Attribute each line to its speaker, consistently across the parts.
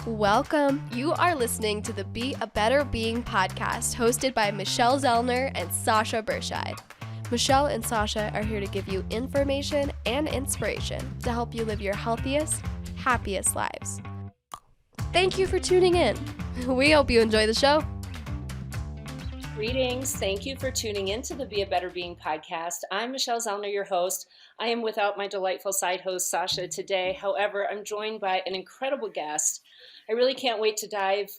Speaker 1: Welcome. You are listening to the Be a Better Being podcast, hosted by Michelle Zellner and Sasha Berscheid. Michelle and Sasha are here to give you information and inspiration to help you live your healthiest, happiest lives. Thank you for tuning in. We hope you enjoy the show.
Speaker 2: Greetings. Thank you for tuning in to the Be a Better Being podcast. I'm Michelle Zellner, your host. I am without my delightful side host, Sasha, today. However, I'm joined by an incredible guest. I really can't wait to dive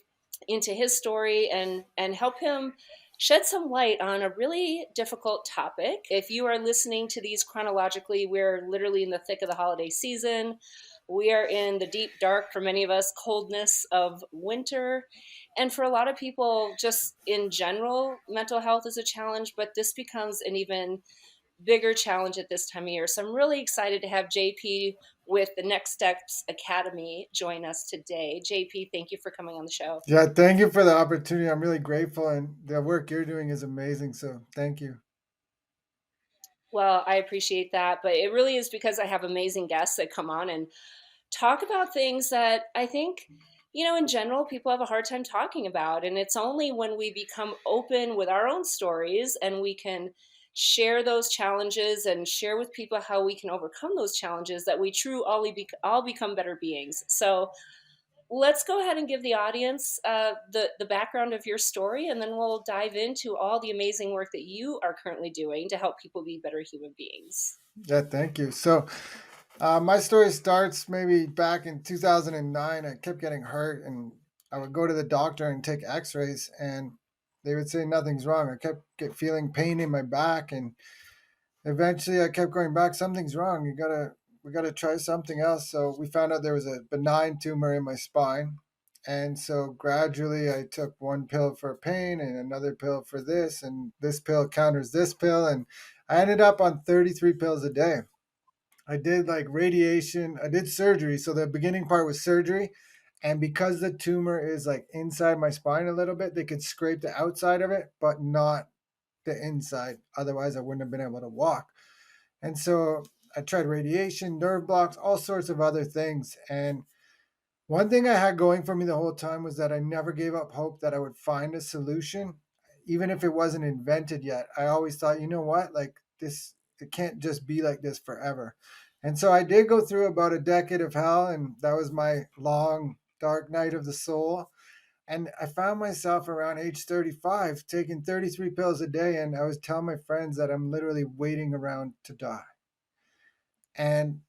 Speaker 2: into his story and help him shed some light on a really difficult topic. If you are listening to these chronologically, we're literally in the thick of the holiday season. We are in the deep dark, for many of us, coldness of winter. And for a lot of people, just in general, mental health is a challenge, but this becomes an even bigger challenge at this time of year. So I'm really excited to have JP with the Next Steps Academy join us today. JP, thank you for coming on the show.
Speaker 3: Yeah, thank you for the opportunity. I'm really grateful, and the work you're doing is amazing. So thank you.
Speaker 2: Well, I appreciate that, but it really is because I have amazing guests that come on and talk about things that I think, in general, people have a hard time talking about. And it's only when we become open with our own stories and we can share those challenges and share with people how we can overcome those challenges that we all become better beings. So let's go ahead and give the audience the background of your story, and then we'll dive into all the amazing work that you are currently doing to help people be better human beings.
Speaker 3: Yeah, thank you. So my story starts maybe back in 2009. I kept getting hurt, and I would go to the doctor and take x-rays, and they would say nothing's wrong. I kept feeling pain in my back, and eventually I kept going back, something's wrong. We gotta try something else. So we found out there was a benign tumor in my spine. And so gradually I took one pill for pain and another pill for this, and this pill counters this pill. And I ended up on 33 pills a day. I did like radiation, I did surgery. So the beginning part was surgery. And because the tumor is like inside my spine a little bit, they could scrape the outside of it, but not the inside. Otherwise, I wouldn't have been able to walk. And so I tried radiation, nerve blocks, all sorts of other things. And one thing I had going for me the whole time was that I never gave up hope that I would find a solution, even if it wasn't invented yet. I always thought, you know what, like this, it can't just be like this forever. And so I did go through about a decade of hell, and that was my long, dark night of the soul. And I found myself around age 35 taking 33 pills a day. And I was telling my friends that I'm literally waiting around to die. And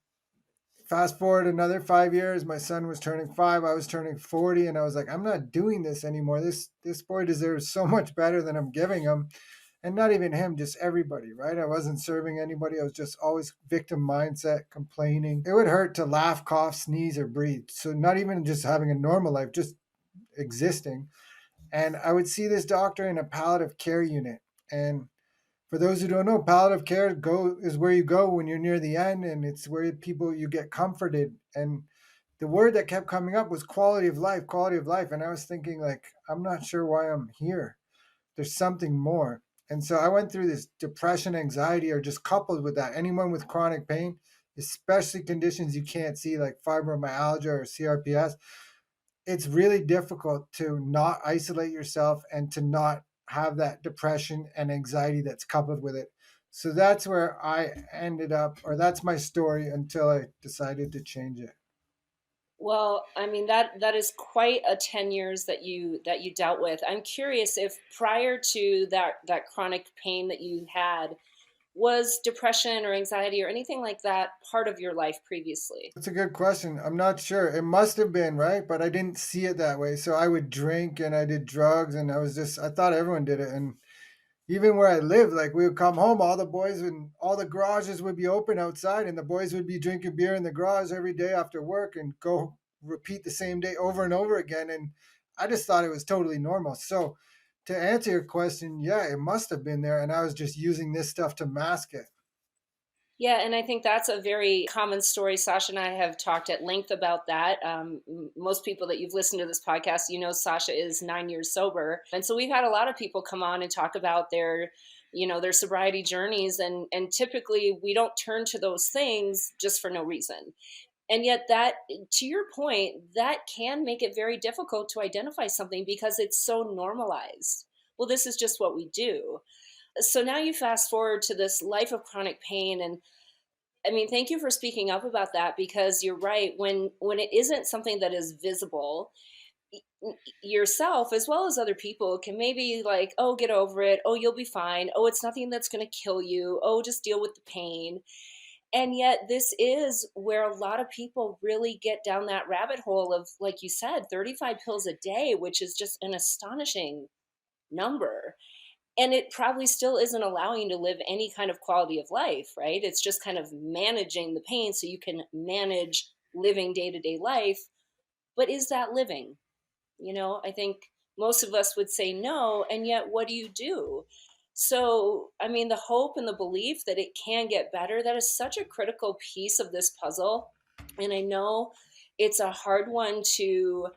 Speaker 3: fast forward another 5 years, my son was turning 5, I was turning 40, and I was like, I'm not doing this anymore. This boy deserves so much better than I'm giving him. And not even him, just everybody, right? I wasn't serving anybody. I was just always victim mindset, complaining. It would hurt to laugh, cough, sneeze, or breathe. So not even just having a normal life, just existing. And I would see this doctor in a palliative care unit. And for those who don't know, palliative care is where you go when you're near the end, and it's where you get comforted. And the word that kept coming up was quality of life, quality of life. And I was thinking, like, I'm not sure why I'm here. There's something more. And so I went through this depression, anxiety, or just coupled with that. Anyone with chronic pain, especially conditions you can't see like fibromyalgia or CRPS, it's really difficult to not isolate yourself and to not have that depression and anxiety that's coupled with it. So that's where I ended up, or that's my story until I decided to change it.
Speaker 2: Well, I mean that is quite a 10 years that you dealt with. I'm curious if prior to that chronic pain that you had, was depression or anxiety or anything like that part of your life previously?
Speaker 3: That's a good question. I'm not sure. It must have been, right? But I didn't see it that way. So I would drink and I did drugs, and I thought everyone did it. And even where I lived, like we would come home, all the boys and all the garages would be open outside, and the boys would be drinking beer in the garage every day after work and go repeat the same day over and over again. And I just thought it was totally normal. So to answer your question, yeah, it must have been there. And I was just using this stuff to mask it.
Speaker 2: Yeah, and I think that's a very common story. Sasha and I have talked at length about that. Most people that you've listened to this podcast, Sasha is 9 years sober. And so we've had a lot of people come on and talk about their sobriety journeys. And typically we don't turn to those things just for no reason. And yet that, to your point, that can make it very difficult to identify something because it's so normalized. Well, this is just what we do. So now you fast forward to this life of chronic pain, and I mean, thank you for speaking up about that, because you're right. When it isn't something that is visible, yourself as well as other people can maybe like, oh, get over it, oh, you'll be fine, oh, it's nothing that's going to kill you, oh, just deal with the pain. And yet this is where a lot of people really get down that rabbit hole of, like you said, 35 pills a day, which is just an astonishing number. And it probably still isn't allowing you to live any kind of quality of life, right? It's just kind of managing the pain so you can manage living day to day life. But is that living? I think most of us would say no. And yet, what do you do? So, I mean, the hope and the belief that it can get better, that is such a critical piece of this puzzle. And I know it's a hard one to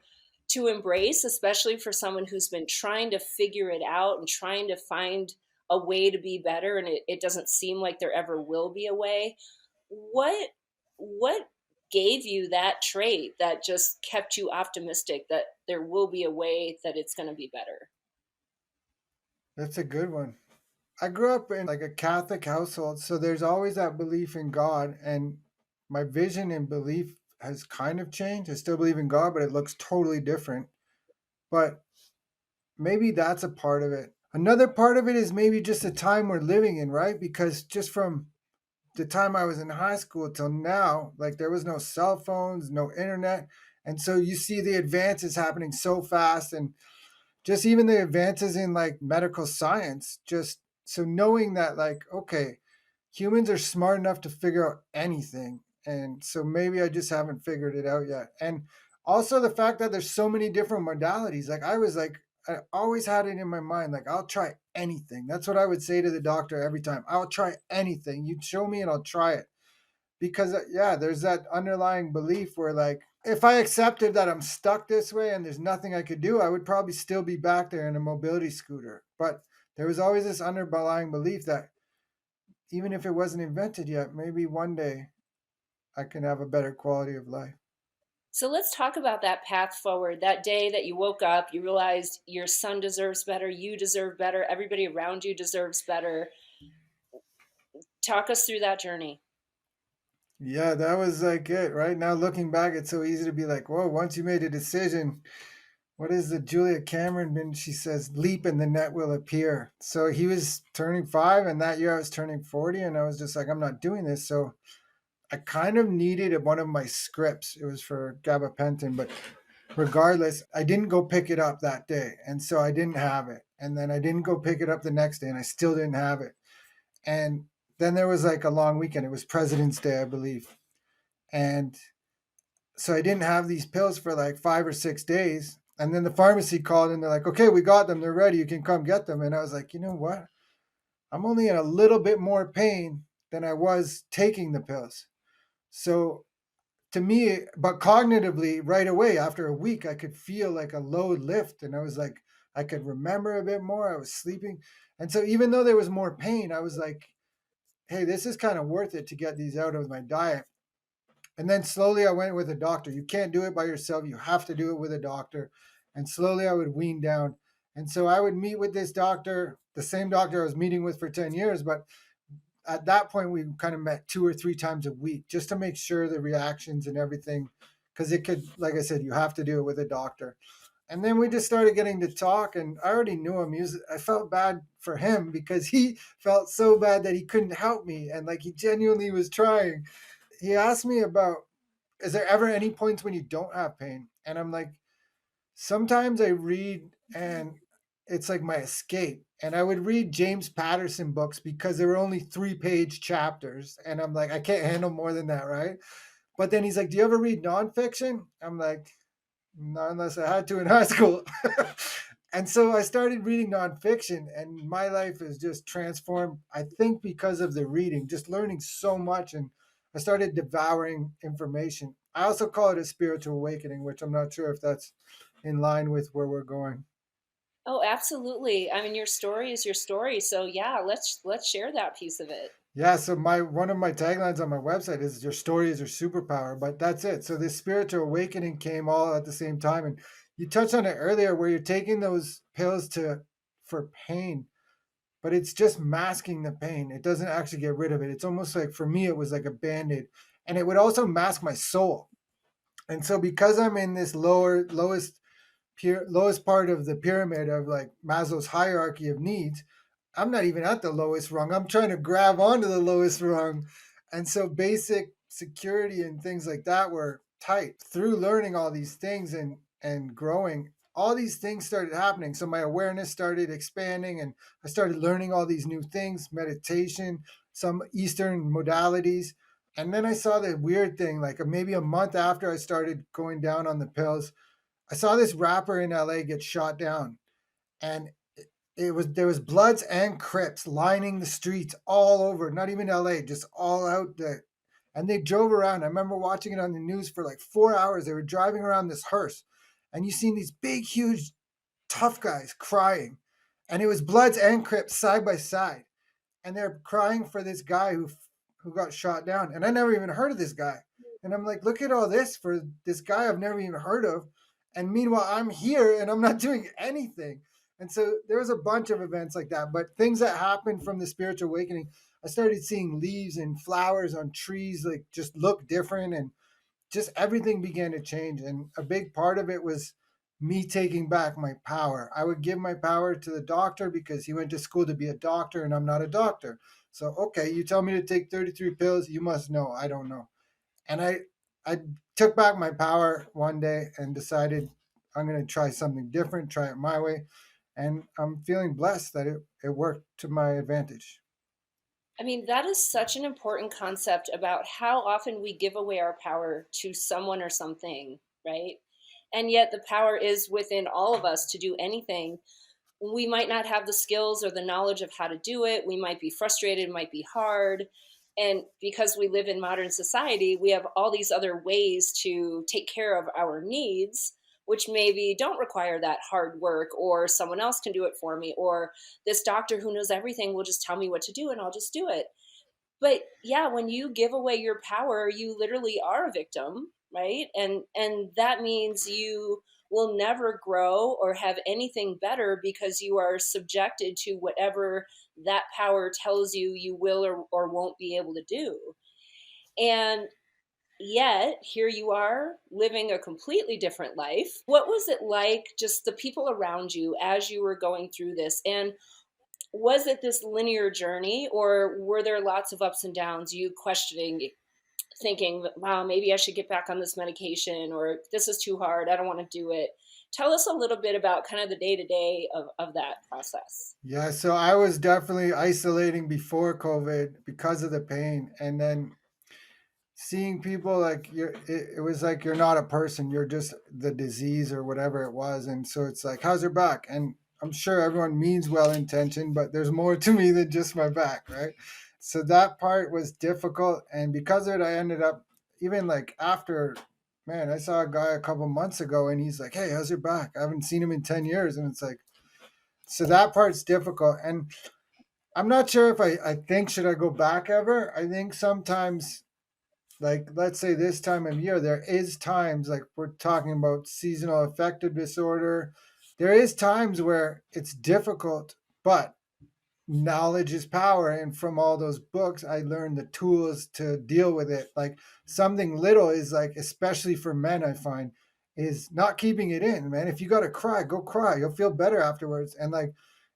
Speaker 2: embrace, especially for someone who's been trying to figure it out and trying to find a way to be better, and it doesn't seem like there ever will be a way. What what gave you that trait that just kept you optimistic that there will be a way that it's going to be better?
Speaker 3: That's a good one. I grew up in like a Catholic household, so there's always that belief in God, and my vision and belief has kind of changed. I still believe in God, but it looks totally different. But maybe that's a part of it. Another part of it is maybe just the time we're living in, right? Because just from the time I was in high school till now, like there was no cell phones, no internet. And so you see the advances happening so fast, and just even the advances in like medical science, just so knowing that like, okay, humans are smart enough to figure out anything. And so maybe I just haven't figured it out yet. And also the fact that there's so many different modalities. Like I was like, I always had it in my mind, like I'll try anything. That's what I would say to the doctor every time. I'll try anything. You show me and I'll try it. Because yeah, there's that underlying belief where like if I accepted that I'm stuck this way and there's nothing I could do, I would probably still be back there in a mobility scooter. But there was always this underlying belief that even if it wasn't invented yet, maybe one day I can have a better quality of life.
Speaker 2: So let's talk about that path forward. That day that you woke up, you realized your son deserves better, you deserve better, everybody around you deserves better. Talk us through that journey.
Speaker 3: Yeah, that was like it. Right now, looking back, it's so easy to be like, whoa, once you made a decision, what is the Julia Cameron been? She says, leap and the net will appear. So he was turning 5, and that year I was turning 40, and I was just like, I'm not doing this. So I kind of needed one of my scripts. It was for gabapentin, but regardless, I didn't go pick it up that day. And so I didn't have it. And then I didn't go pick it up the next day, and I still didn't have it. And then there was like a long weekend. It was President's Day, I believe. And so I didn't have these pills for like 5 or 6 days. And then the pharmacy called and they're like, okay, we got them. They're ready. You can come get them. And I was like, you know what? I'm only in a little bit more pain than I was taking the pills. So to me, but cognitively, right away, after a week, I could feel like a load lift. And I was like, I could remember a bit more. I was sleeping. And so even though there was more pain, I was like, hey, this is kind of worth it to get these out of my diet. And then slowly I went with a doctor. You can't do it by yourself. You have to do it with a doctor. And slowly I would wean down. And so I would meet with this doctor, the same doctor I was meeting with for 10 years. But at that point, we kind of met 2 or 3 times a week just to make sure the reactions and everything. Because it could, like I said, you have to do it with a doctor. And then we just started getting to talk, and I already knew him. I felt bad for him because he felt so bad that he couldn't help me. And like he genuinely was trying. He asked me about, is there ever any points when you don't have pain? And I'm like, sometimes I read and it's like my escape. And I would read James Patterson books because they were only 3-page chapters. And I'm like, I can't handle more than that, right? But then he's like, do you ever read nonfiction? I'm like, not unless I had to in high school. And so I started reading nonfiction, and my life is just transformed, I think, because of the reading, just learning so much. And I started devouring information. I also call it a spiritual awakening, which I'm not sure if that's in line with where we're going.
Speaker 2: Oh, absolutely. I mean, your story is your story. So yeah, let's share that piece of it.
Speaker 3: Yeah, so my one of my taglines on my website is your story is your superpower, but that's it. So this spiritual awakening came all at the same time. And you touched on it earlier where you're taking those pills to for pain, but it's just masking the pain. It doesn't actually get rid of it. It's almost like for me it was like a band-aid. And it would also mask my soul. And so because I'm in this lowest part of the pyramid of like Maslow's hierarchy of needs, I'm not even at the lowest rung. I'm trying to grab onto the lowest rung. And so basic security and things like that were tight. Through learning all these things and growing, all these things started happening. So my awareness started expanding and I started learning all these new things, meditation, some Eastern modalities. And then I saw the weird thing, like maybe a month after I started going down on the pills, I saw this rapper in LA get shot down, and it was there was Bloods and Crips lining the streets all over, not even LA, just all out there. And they drove around. I remember watching it on the news for like 4 hours. They were driving around this hearse, and you seen these big, huge, tough guys crying, and it was Bloods and Crips side by side, and they're crying for this guy who got shot down. And I never even heard of this guy. And I'm like, look at all this for this guy I've never even heard of. And meanwhile, I'm here and I'm not doing anything. And so there was a bunch of events like that. But things that happened from the spiritual awakening, I started seeing leaves and flowers on trees like just look different, and just everything began to change. And a big part of it was me taking back my power. I would give my power to the doctor because he went to school to be a doctor and I'm not a doctor. So, okay, you tell me to take 33 pills, you must know. I don't know. And I took back my power one day and decided I'm going to try something different, try it my way. And I'm feeling blessed that it worked to my advantage.
Speaker 2: I mean, that is such an important concept about how often we give away our power to someone or something, right? And yet the power is within all of us to do anything. We might not have the skills or the knowledge of how to do it. We might be frustrated, it might be hard. And because we live in modern society, we have all these other ways to take care of our needs, which maybe don't require that hard work, or someone else can do it for me, or this doctor who knows everything will just tell me what to do and I'll just do it. But yeah, when you give away your power, you literally are a victim, right? And that means you will never grow or have anything better because you are subjected to whatever that power tells you you will or won't be able to do. And yet here you are living a completely different life. What was it like, just the people around you as you were going through this? And was it this linear journey, or were there lots of ups and downs, you questioning, thinking, wow, maybe I should get back on this medication, or this is too hard, I don't want to do it? Tell us a little bit about kind of the day to day of that process.
Speaker 3: Yeah, so I was definitely isolating before COVID because of the pain. And then seeing people like it was like you're not a person, you're just the disease or whatever it was. And so it's like, how's your back? And I'm sure everyone means well intentioned, but there's more to me than just my back, right? So that part was difficult, and because of it I ended up, even like after, man, I saw a guy a couple months ago and he's like, hey, how's your back? I haven't seen him in 10 years. And it's like, so that part's difficult. And I'm not sure if I think should I go back ever. I think sometimes, like let's say this time of year, there is times like we're talking about seasonal affective disorder, there is times where it's difficult, but knowledge is power, and from all those books I learned the tools to deal with it. Like something little is like, especially for men, I find, is not keeping it in, man. If you got to cry, go cry, you'll feel better afterwards. And like,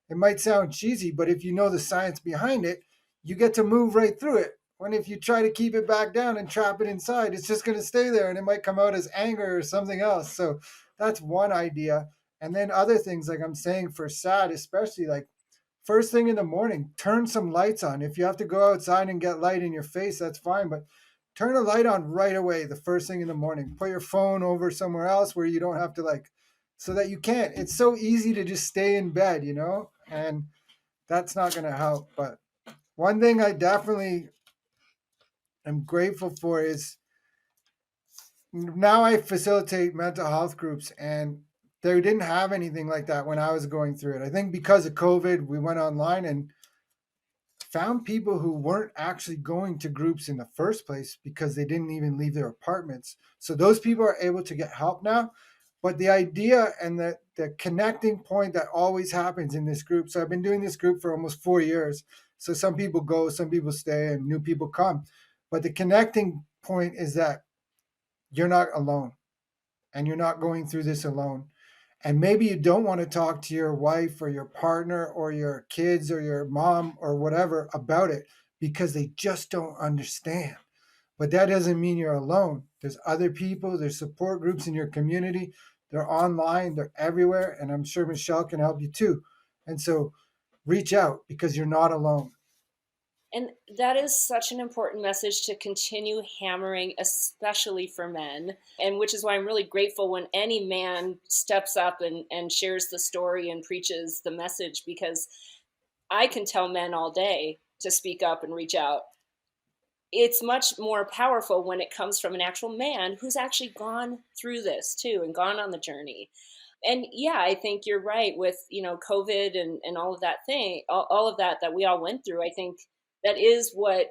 Speaker 3: it might sound cheesy, but if you know the science behind it, you get to move right through it. When if you try to keep it back down and trap it inside, it's just going to stay there and it might come out as anger or something else. So that's one idea. And then other things, like I'm saying, for sad especially, like first thing in the morning, turn some lights on. If you have to go outside and get light in your face, that's fine, but turn a light on right away the first thing in the morning. Put your phone over somewhere else where you don't have to, like, so that you can't. It's so easy to just stay in bed, and that's not going to help. But one thing I definitely am grateful for is now I facilitate mental health groups, and they didn't have anything like that when I was going through it. I think because of COVID, we went online, and found people who weren't actually going to groups in the first place because they didn't even leave their apartments. So those people are able to get help now. But the idea and the connecting point that always happens in this group. So I've been doing this group for almost 4 years. So some people go, some people stay, and new people come. But the connecting point is that you're not alone and you're not going through this alone. And maybe you don't want to talk to your wife or your partner or your kids or your mom or whatever about it because they just don't understand. But that doesn't mean you're alone. There's other people, there's support groups in your community. They're online, they're everywhere. And I'm sure Michelle can help you too. And so reach out because you're not alone.
Speaker 2: And that is such an important message to continue hammering, especially for men. And which is why I'm really grateful when any man steps up and shares the story and preaches the message, because I can tell men all day to speak up and reach out. It's much more powerful when it comes from an actual man who's actually gone through this too and gone on the journey. And yeah, I think you're right with, COVID and all of that thing, all of that we all went through. I think that is what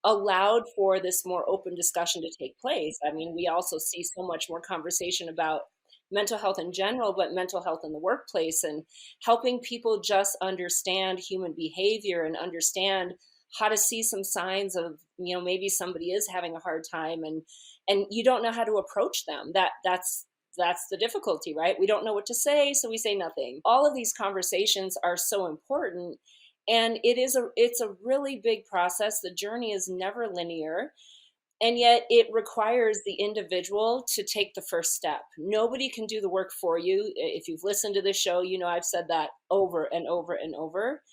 Speaker 2: allowed for this more open discussion to take place. I mean, we also see so much more conversation about mental health in general, but mental health in the workplace, and helping people just understand human behavior and understand how to see some signs of, maybe somebody is having a hard time, and you don't know how to approach them. That's the difficulty, right? We don't know what to say, so we say nothing. All of these conversations are so important, and it's a really big process. The journey is never linear, and yet it requires the individual to take the first step. Nobody can do the work for you. If you've listened to this show, I've said that over and over and over.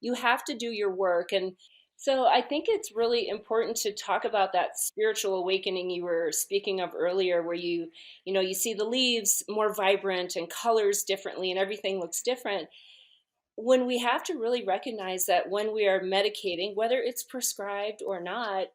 Speaker 2: You have to do your work. And so I think it's really important to talk about that spiritual awakening you were speaking of earlier, where you see the leaves more vibrant and colors differently and everything looks different. When we have to really recognize that when we are medicating, whether it's prescribed or not,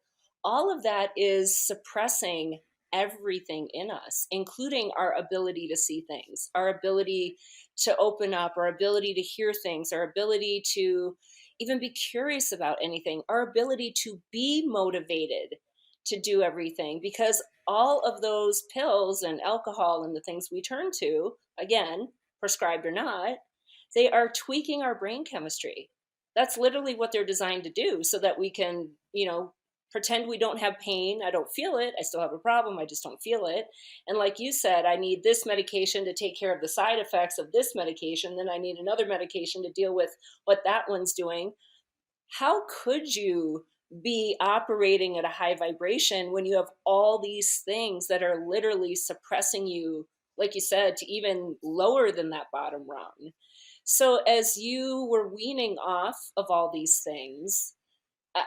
Speaker 2: all of that is suppressing everything in us, including our ability to see things, our ability to open up, our ability to hear things, our ability to even be curious about anything, our ability to be motivated to do everything, because all of those pills and alcohol and the things we turn to, again, prescribed or not, they are tweaking our brain chemistry. That's literally what they're designed to do, so that we can, pretend we don't have pain. I don't feel it. I still have a problem. I just don't feel it. And like you said, I need this medication to take care of the side effects of this medication. Then I need another medication to deal with what that one's doing. How could you be operating at a high vibration when you have all these things that are literally suppressing you, like you said, to even lower than that bottom rung? So as you were weaning off of all these things,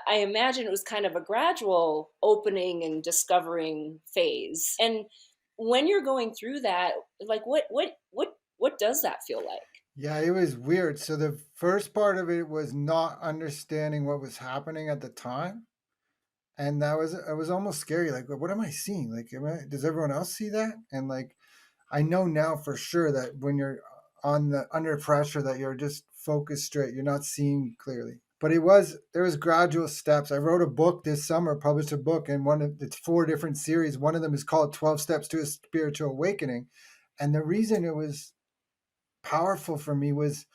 Speaker 2: I imagine it was kind of a gradual opening and discovering phase. And when you're going through that, like what does that feel like?
Speaker 3: Yeah, it was weird. So the first part of it was not understanding what was happening at the time. And it was almost scary. Like, what am I seeing? Like, does everyone else see that? And like, I know now for sure that when you're under pressure, that you're just focused straight. You're not seeing clearly. But there was gradual steps. I wrote a book this summer, published a book, and it's 4 different series. One of them is called 12 Steps to a Spiritual Awakening. And the reason it was powerful for me was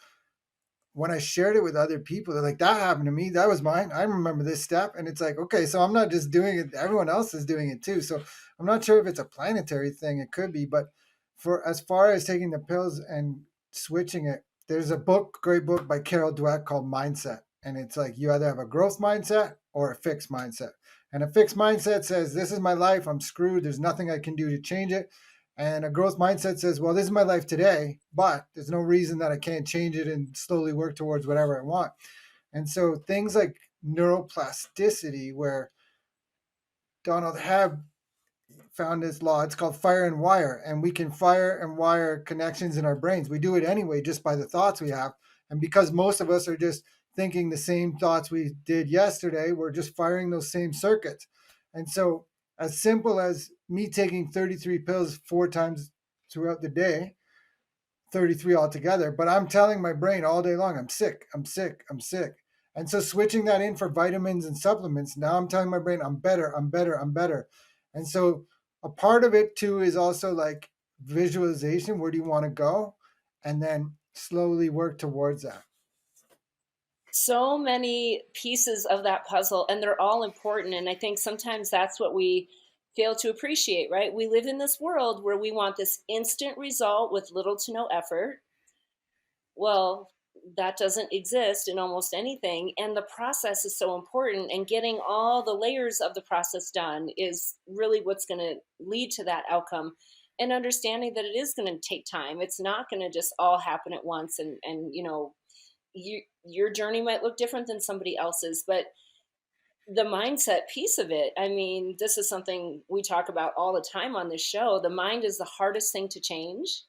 Speaker 3: when I shared it with other people, they're like, that happened to me. That was mine. I remember this step. And it's like, okay, so I'm not just doing it. Everyone else is doing it too. So I'm not sure if it's a planetary thing. It could be. But for as far as taking the pills and switching it, there's a great book by Carol Dweck called Mindset. And it's like, you either have a growth mindset or a fixed mindset. And a fixed mindset says, this is my life. I'm screwed. There's nothing I can do to change it. And a growth mindset says, well, this is my life today, but there's no reason that I can't change it and slowly work towards whatever I want. And so things like neuroplasticity, where Donald Hebb found this law, it's called fire and wire. And we can fire and wire connections in our brains. We do it anyway, just by the thoughts we have. And because most of us are just thinking the same thoughts we did yesterday, we're just firing those same circuits. And so as simple as me taking 33 pills 4 times throughout the day, 33 altogether, but I'm telling my brain all day long, I'm sick, I'm sick, I'm sick. And so switching that in for vitamins and supplements, now I'm telling my brain, I'm better, I'm better, I'm better. And so a part of it too is also like visualization. Where do you want to go? And then slowly work towards that.
Speaker 2: So many pieces of that puzzle, and they're all important. And I think sometimes that's what we fail to appreciate, right? We live in this world where we want this instant result with little to no effort. Well, that doesn't exist in almost anything. And the process is so important. And getting all the layers of the process done is really what's going to lead to that outcome. And understanding that it is going to take time. It's not going to just all happen at once. And your journey might look different than somebody else's, but the mindset piece of it, I mean, this is something we talk about all the time on this show. The mind is the hardest thing to change.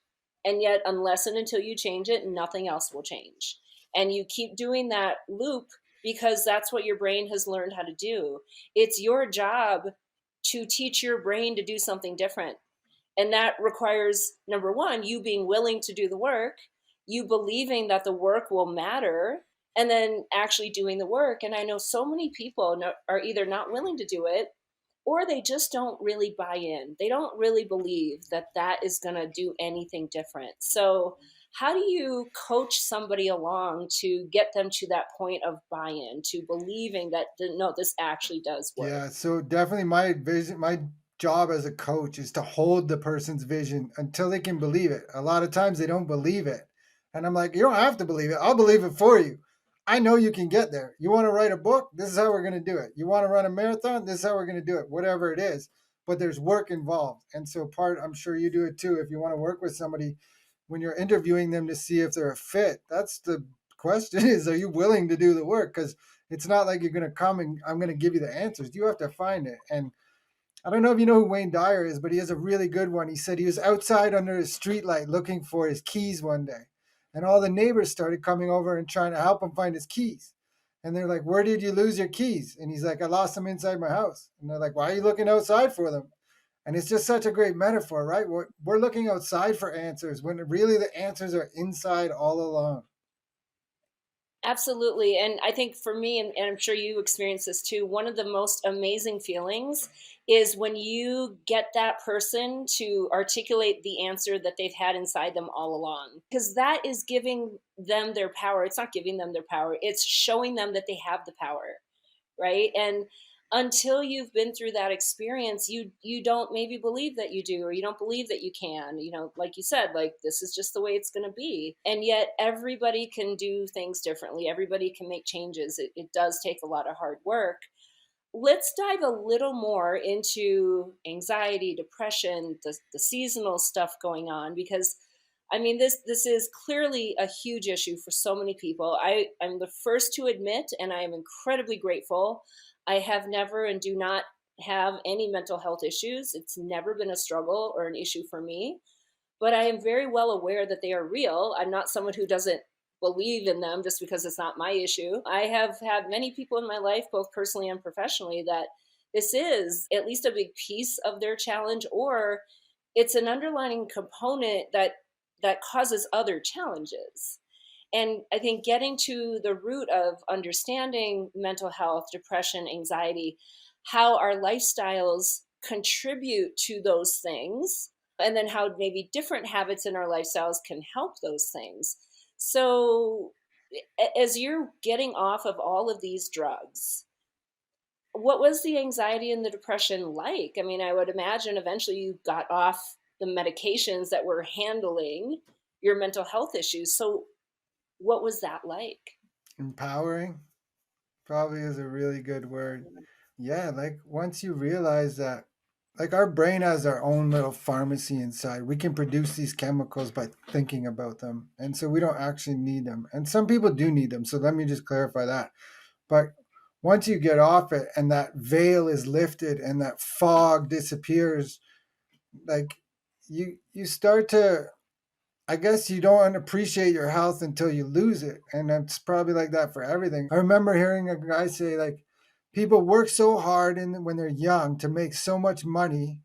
Speaker 2: And yet, unless and until you change it, nothing else will change. And you keep doing that loop because that's what your brain has learned how to do. It's your job to teach your brain to do something different. And that requires, number one, you being willing to do the work, you believing that the work will matter, and then actually doing the work. And I know so many people are either not willing to do it or they just don't really buy in. They don't really believe that that is going to do anything different. So, how do you coach somebody along to get them to that point of buy in, to believing that, no, this actually does work?
Speaker 3: Yeah, so definitely my vision, my job as a coach is to hold the person's vision until they can believe it. A lot of times they don't believe it. And I'm like, you don't have to believe it. I'll believe it for you. I know you can get there. You want to write a book? This is how we're going to do it. You want to run a marathon? This is how we're going to do it. Whatever it is. But there's work involved. And so I'm sure you do it too. If you want to work with somebody when you're interviewing them to see if they're a fit, that's the question is, are you willing to do the work? Because it's not like you're going to come and I'm going to give you the answers. You have to find it. And I don't know if you know who Wayne Dyer is, but he has a really good one. He said he was outside under his streetlight looking for his keys one day. And all the neighbors started coming over and trying to help him find his keys. And they're like, where did you lose your keys? And he's like, I lost them inside my house. And they're like, why are you looking outside for them? And it's just such a great metaphor, right? We're looking outside for answers when really the answers are inside all along.
Speaker 2: Absolutely. And I think for me, and I'm sure you experience this too, one of the most amazing feelings is when you get that person to articulate the answer that they've had inside them all along. Because that is giving them their power. It's not giving them their power, it's showing them that they have the power, right? And until you've been through that experience, you don't maybe believe that you do, or you don't believe that you can, like you said, like this is just the way it's going to be. And yet everybody can do things differently, everybody can make changes. It does take a lot of hard work. Let's dive a little more into anxiety, depression, the seasonal stuff going on, because I mean, this is clearly a huge issue for so many people. I'm the first to admit, and I am incredibly grateful. I have never and do not have any mental health issues. It's never been a struggle or an issue for me, but I am very well aware that they are real. I'm not someone who doesn't believe in them just because it's not my issue. I have had many people in my life, both personally and professionally, that this is at least a big piece of their challenge, or it's an underlying component that causes other challenges. And I think getting to the root of understanding mental health, depression, anxiety, how our lifestyles contribute to those things, and then how maybe different habits in our lifestyles can help those things. So, as you're getting off of all of these drugs, what was the anxiety and the depression like? I mean, I would imagine eventually you got off the medications that were handling your mental health issues. So, what was that like?
Speaker 3: Empowering probably is a really good word. Yeah, like once you realize that, like our brain has our own little pharmacy inside. We can produce these chemicals by thinking about them. And so we don't actually need them. And some people do need them. So let me just clarify that. But once you get off it and that veil is lifted and that fog disappears, like you start to, I guess you don't appreciate your health until you lose it. And that's probably like that for everything. I remember hearing a guy say, like, people work so hard when they're young to make so much money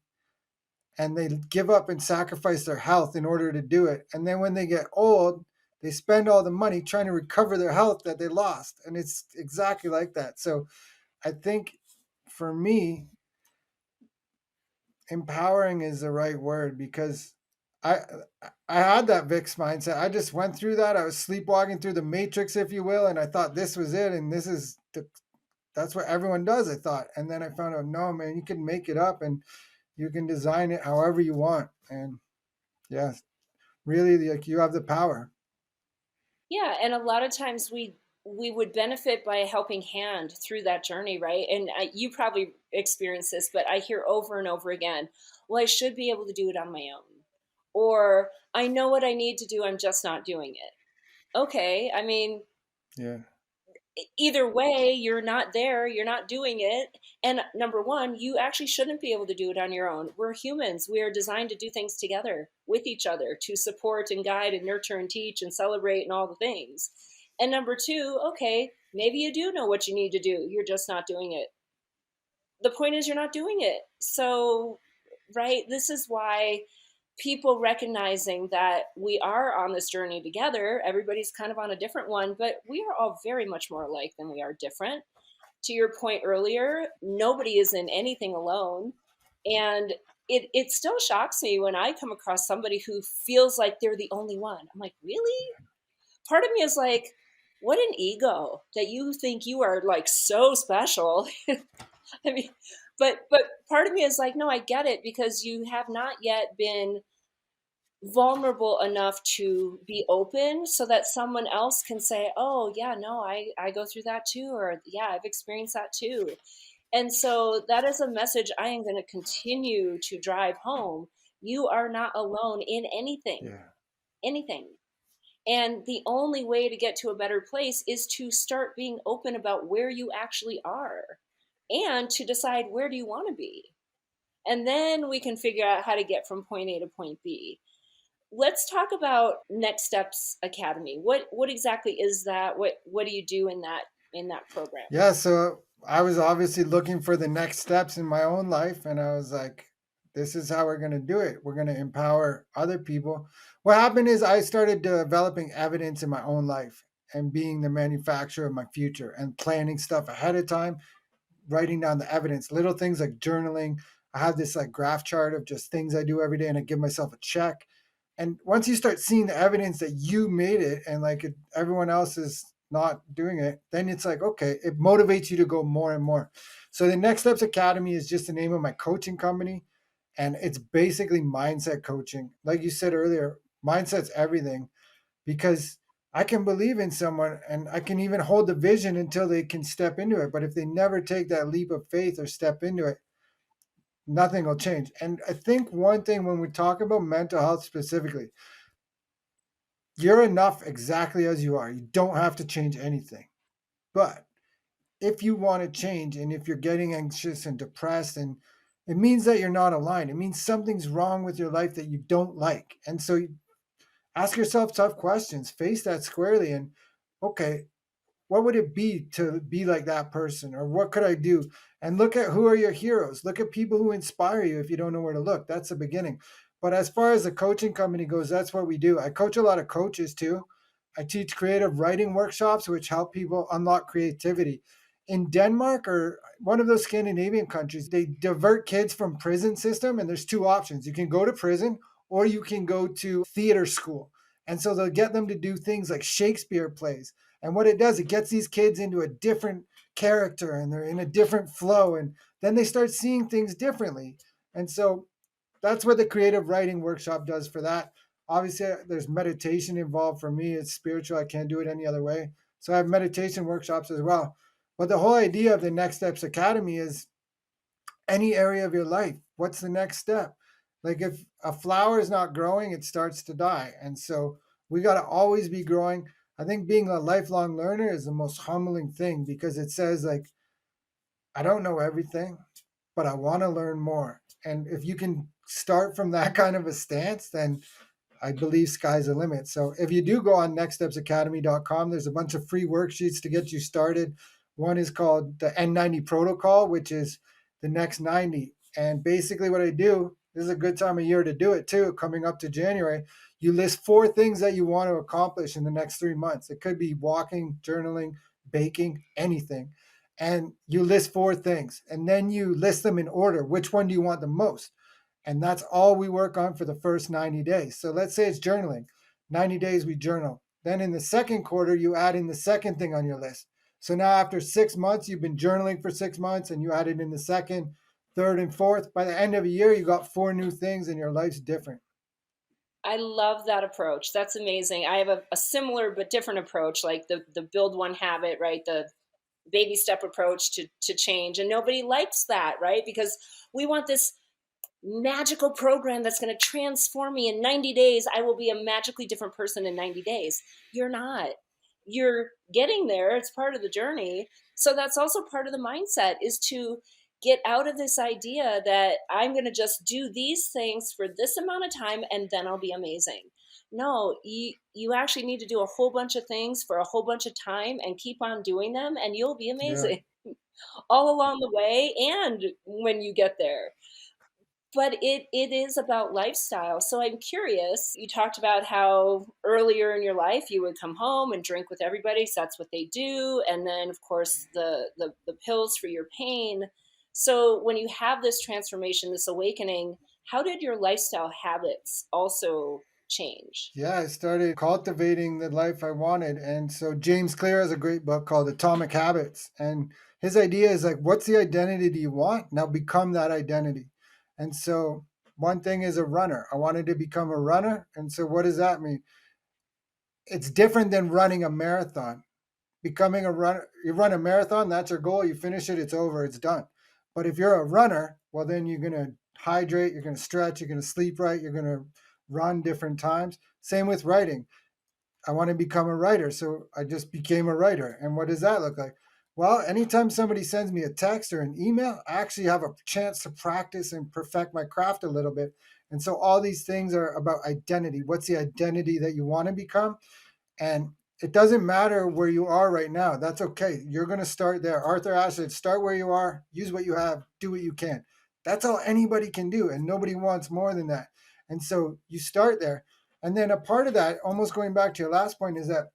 Speaker 3: and they give up and sacrifice their health in order to do it. And then when they get old, they spend all the money trying to recover their health that they lost. And it's exactly like that. So I think for me, empowering is the right word, because I I had that VIX mindset. I just went through that. I was sleepwalking through the matrix, if you will, and I thought this was it, and that's what everyone does, I thought. And then I found out, no, man, you can make it up and you can design it however you want. And yeah, really, like, you have the power.
Speaker 2: Yeah, and a lot of times we would benefit by a helping hand through that journey, right? And you probably experience this, but I hear over and over again, well, I should be able to do it on my own. Or I know what I need to do, I'm just not doing it. Okay, I mean,
Speaker 3: Yeah.
Speaker 2: either way, you're not there, you're not doing it. And number one, you actually shouldn't be able to do it on your own. We're humans. We are designed to do things together with each other, to support and guide and nurture and teach and celebrate and all the things. And number two, okay, maybe you do know what you need to do, you're just not doing it. The point is, you're not doing it. So, right, this is why people recognizing that we are on this journey together, everybody's kind of on a different one, but we are all very much more alike than we are different. To your point earlier, nobody is in anything alone. And it still shocks me when I come across somebody who feels like they're the only one. I'm like, really? Part of me is like, what an ego that you think you are like so special. I mean, but part of me is like, no, I get it, because you have not yet been vulnerable enough to be open so that someone else can say, oh yeah, no, I go through that too, or yeah, I've experienced that too. And so that is a message I am going to continue to drive home. You are not alone in anything,
Speaker 3: Yeah.
Speaker 2: anything. And the only way to get to a better place is to start being open about where you actually are and to decide where do you want to be. And then we can figure out how to get from point A to point B. Let's talk about Next Steps Academy. What exactly is that? What do you do in that program?
Speaker 3: Yeah. So I was obviously looking for the next steps in my own life. And I was like, this is how we're going to do it. We're going to empower other people. What happened is I started developing evidence in my own life and being the manufacturer of my future and planning stuff ahead of time, writing down the evidence, little things like journaling. I have this like graph chart of just things I do every day, and I give myself a check. And once you start seeing the evidence that you made it, and like everyone else is not doing it, then it's like, okay, it motivates you to go more and more. So the Next Steps Academy is just the name of my coaching company. And it's basically mindset coaching. Like you said earlier, mindset's everything, because I can believe in someone and I can even hold the vision until they can step into it. But if they never take that leap of faith or step into it, nothing will change. And I think one thing when we talk about mental health specifically, you're enough exactly as you are. You don't have to change anything. But if you want to change, and if you're getting anxious and depressed, and it means that you're not aligned, it means something's wrong with your life that you don't like. And so you ask yourself tough questions, face that squarely, and okay, what would it be to be like that person, or what could I do? And look at who are your heroes. Look at people who inspire you. If you don't know where to look, that's the beginning. But as far as the coaching company goes, that's what we do. I coach a lot of coaches too. I teach creative writing workshops which help people unlock creativity. In Denmark, or one of those Scandinavian countries, they divert kids from prison system, and there's two options. You can go to prison or you can go to theater school. And so they'll get them to do things like Shakespeare plays. And what it does, it gets these kids into a different character, and they're in a different flow, and then they start seeing things differently. And so that's what the creative writing workshop does for that. Obviously, there's meditation involved. For me, it's spiritual. I can't do it any other way. So I have meditation workshops as well. But the whole idea of the Next Steps Academy is any area of your life. What's the next step? Like, if a flower is not growing, it starts to die. And so we got to always be growing. I think being a lifelong learner is the most humbling thing, because it says, like, I don't know everything, but I want to learn more. And if you can start from that kind of a stance, then I believe sky's the limit. So if you do go on nextstepsacademy.com, there's a bunch of free worksheets to get you started. One is called the N90 protocol, which is the next 90. And basically what I do this is a good time of year to do it too, coming up to January. You list 4 things that you want to accomplish in the next 3 months. It could be walking, journaling, baking, anything. And you list 4 things, and then you list them in order. Which one do you want the most? And that's all we work on for the first 90 days. So let's say it's journaling. 90 days we journal. Then in the second quarter, you add in the second thing on your list. So now after 6 months, you've been journaling for 6 months and you add it in the second, third, and fourth. By the end of a year, you got 4 new things and your life's different.
Speaker 2: I love that approach. That's amazing. I have a similar but different approach, like the build one habit, right? The baby step approach to change. And nobody likes that, right? Because we want this magical program that's going to transform me in 90 days. I will be a magically different person in 90 days. You're not. You're getting there. It's part of the journey. So that's also part of the mindset, is to get out of this idea that I'm going to just do these things for this amount of time and then I'll be amazing. No, you actually need to do a whole bunch of things for a whole bunch of time and keep on doing them and you'll be
Speaker 3: Yeah.
Speaker 2: amazing all along the way and when you get there. But it is about lifestyle. So I'm curious, you talked about how earlier in your life you would come home and drink with everybody, so that's what they do. And then of course the pills for your pain. So when you have this transformation, this awakening, how did your lifestyle habits also change?
Speaker 3: Yeah, I started cultivating the life I wanted. And so James Clear has a great book called Atomic Habits. And his idea is like, what's the identity do you want? Now become that identity. And so one thing is a runner. I wanted to become a runner. And so what does that mean? It's different than running a marathon. Becoming a runner, you run a marathon, that's your goal. You finish it, it's over, it's done. But if you're a runner, well, then you're going to hydrate, you're going to stretch, you're going to sleep right, you're going to run different times. Same with writing. I want to become a writer. So I just became a writer. And what does that look like? Well, anytime somebody sends me a text or an email, I actually have a chance to practice and perfect my craft a little bit. And so all these things are about identity. What's the identity that you want to become? And it doesn't matter where you are right now. That's okay. You're going to start there. Arthur Ashe said, start where you are, use what you have, do what you can. That's all anybody can do. And nobody wants more than that. And so you start there. And then a part of that, almost going back to your last point, is that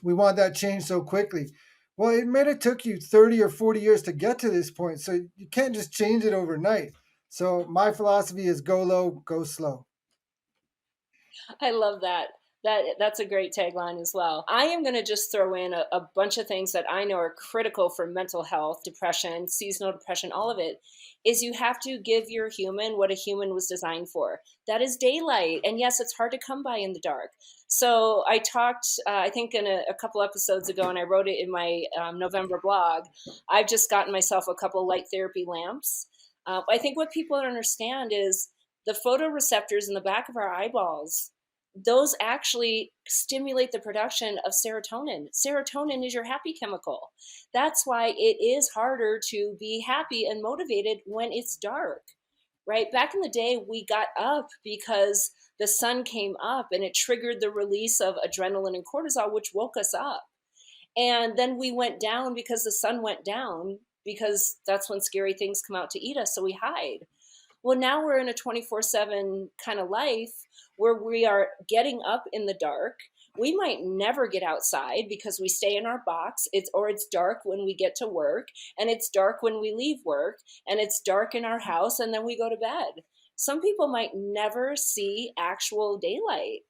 Speaker 3: we want that change so quickly. Well, it may have took you 30 or 40 years to get to this point. So you can't just change it overnight. So my philosophy is go low, go slow.
Speaker 2: I love that. That's a great tagline as well. I am going to just throw in a bunch of things that I know are critical for mental health, depression, seasonal depression, all of it. Is you have to give your human what a human was designed for. That is daylight. And yes, it's hard to come by in the dark. So I talked, I think in a couple episodes ago, and I wrote it in my November blog. I've just gotten myself a couple light therapy lamps. I think what people don't understand is the photoreceptors in the back of our eyeballs, those actually stimulate the production of serotonin. Serotonin is your happy chemical. That's why it is harder to be happy and motivated when it's dark, right? Back in the day, we got up because the sun came up and it triggered the release of adrenaline and cortisol, which woke us up. And then we went down because the sun went down, because that's when scary things come out to eat us. So we hide. Well, now we're in a 24/7 kind of life where we are getting up in the dark. We might never get outside because we stay in our box. It's dark when we get to work, and it's dark when we leave work, and it's dark in our house, and then we go to bed. Some people might never see actual daylight.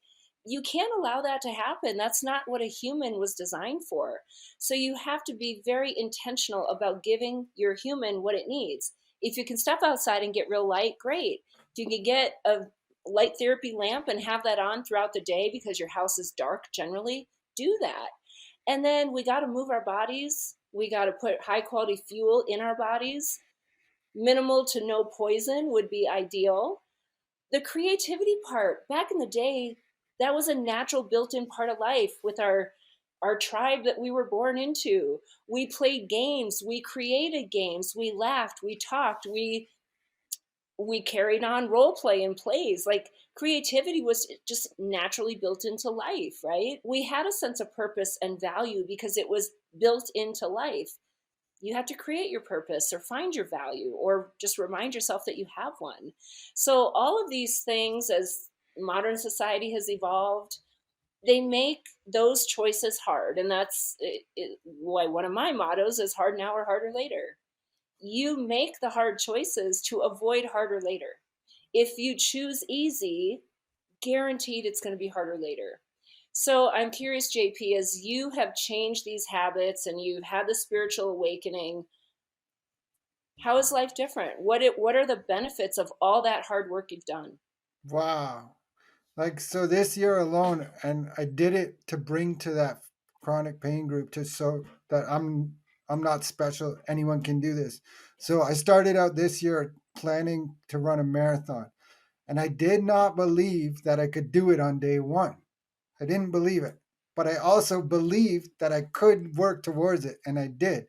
Speaker 2: You can't allow that to happen. That's not what a human was designed for. So you have to be very intentional about giving your human what it needs. If you can step outside and get real light, great. If you can get a light therapy lamp and have that on throughout the day because your house is dark generally, do that. And then we got to move our bodies. We got to put high quality fuel in our bodies. Minimal to no poison would be ideal. The creativity part, back in the day, that was a natural built-in part of life with our tribe that we were born into. We played games, we created games, we laughed, we talked, we carried on role play and plays. Like, creativity was just naturally built into life, right? We had a sense of purpose and value because it was built into life. You have to create your purpose or find your value or just remind yourself that you have one. So all of these things, as modern society has evolved, they make those choices hard. And that's why one of my mottos is hard now or harder later. You make the hard choices to avoid harder later. If you choose easy, guaranteed it's going to be harder later. So I'm curious, JP, as you have changed these habits and you've had the spiritual awakening, how is life different? What are the benefits of all that hard work you've done?
Speaker 3: Wow. Like, so this year alone, and I did it to bring to that chronic pain group to so that I'm not special. Anyone can do this. So I started out this year planning to run a marathon, and I did not believe that I could do it on day one. I didn't believe it, but I also believed that I could work towards it, and I did.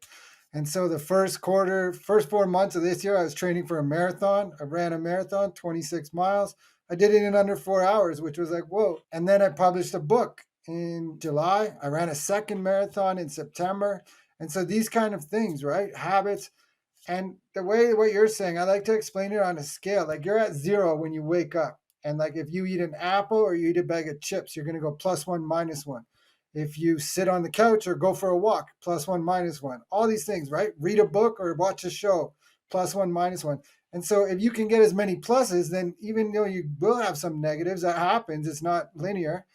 Speaker 3: And so the first 4 months of this year, I was training for a marathon. I ran a marathon, 26 miles. I did it in under 4 hours, which was like, whoa. And then I published a book in July. I ran a second marathon in September. And so these kind of things, right? Habits. And the way what you're saying, I like to explain it on a scale. Like you're at 0 when you wake up. And like if you eat an apple or you eat a bag of chips, you're going to go +1, -1. If you sit on the couch or go for a walk, +1, -1. All these things, right? Read a book or watch a show, +1, -1. And so if you can get as many pluses, then even though you will have some negatives, that happens, it's not linear,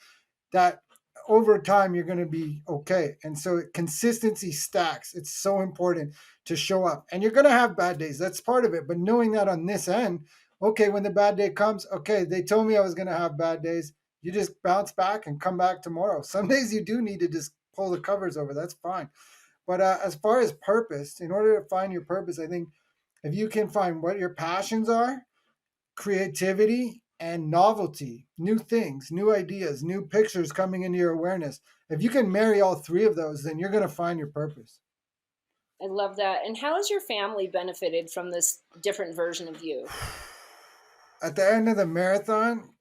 Speaker 3: that over time you're going to be okay. And so consistency stacks. It's so important to show up. And you're going to have bad days. That's part of it. But knowing that on this end, okay, when the bad day comes, okay, they told me I was going to have bad days. You just bounce back and come back tomorrow. Some days you do need to just pull the covers over. That's fine. But as far as purpose, in order to find your purpose, I think if you can find what your passions are, creativity and novelty, new things, new ideas, new pictures coming into your awareness. If you can marry all three of those, then you're going to find your purpose.
Speaker 2: I love that. And how has your family benefited from this different version of you?
Speaker 3: At the end of the marathon,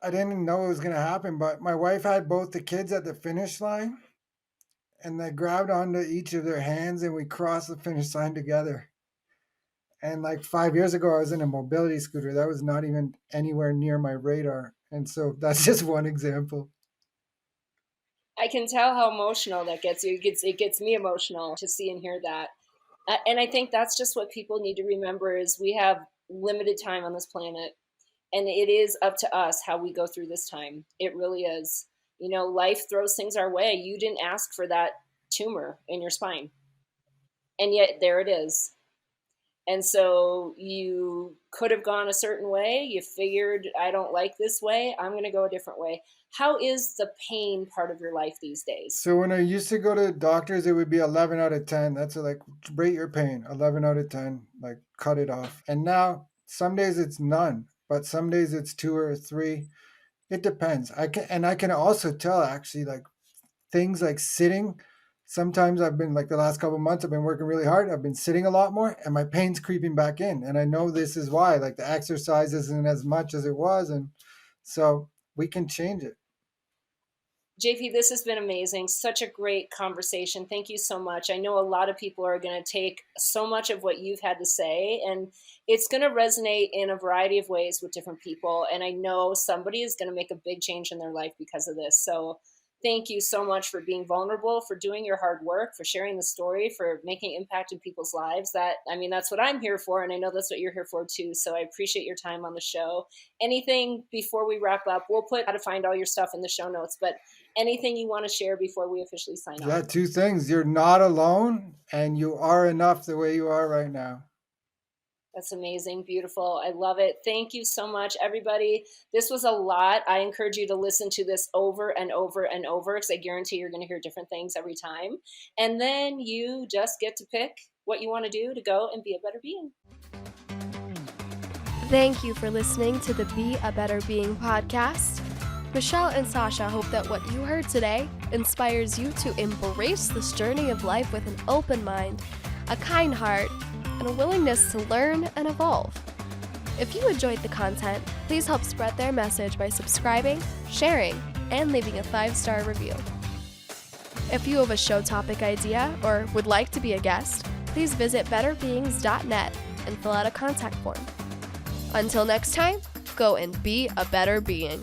Speaker 3: I didn't know it was going to happen, but my wife had both the kids at the finish line, and they grabbed onto each of their hands and we crossed the finish line together. And like 5 years ago, I was in a mobility scooter. That was not even anywhere near my radar. And so that's just one example.
Speaker 2: I can tell how emotional that gets you. It gets me emotional to see and hear that. And I think that's just what people need to remember is we have limited time on this planet. And it is up to us how we go through this time. It really is. You know, life throws things our way. You didn't ask for that tumor in your spine. And yet there it is. And so you could have gone a certain way. You figured, I don't like this way. I'm going to go a different way. How is the pain part of your life these days?
Speaker 3: So when I used to go to doctors, it would be 11 out of 10. That's like, rate your pain, 11 out of 10, like cut it off. And now some days it's none, but some days it's 2 or 3. It depends. I can also tell actually like things like sitting. Sometimes I've been like the last couple of months, I've been working really hard. I've been sitting a lot more and my pain's creeping back in. And I know this is why, like the exercise isn't as much as it was. And so we can change it.
Speaker 2: JP, this has been amazing. Such a great conversation. Thank you so much. I know a lot of people are going to take so much of what you've had to say, and it's going to resonate in a variety of ways with different people. And I know somebody is going to make a big change in their life because of this. So thank you so much for being vulnerable, for doing your hard work, for sharing the story, for making impact in people's lives. That's what I'm here for. And I know that's what you're here for too. So I appreciate your time on the show. Anything before we wrap up, we'll put how to find all your stuff in the show notes, but anything you want to share before we officially sign off?
Speaker 3: Yeah, 2 things. You're not alone and you are enough the way you are right now.
Speaker 2: That's amazing. Beautiful. I love it. Thank you so much, everybody. This was a lot. I encourage you to listen to this over and over and over because I guarantee you're going to hear different things every time. And then you just get to pick what you want to do to go and be a better being.
Speaker 1: Thank you for listening to the Be a Better Being podcast. Michelle and Sasha hope that what you heard today inspires you to embrace this journey of life with an open mind, a kind heart, and a willingness to learn and evolve. If you enjoyed the content, please help spread their message by subscribing, sharing, and leaving a 5-star review. If you have a show topic idea or would like to be a guest, please visit betterbeings.net and fill out a contact form. Until next time, go and be a better being.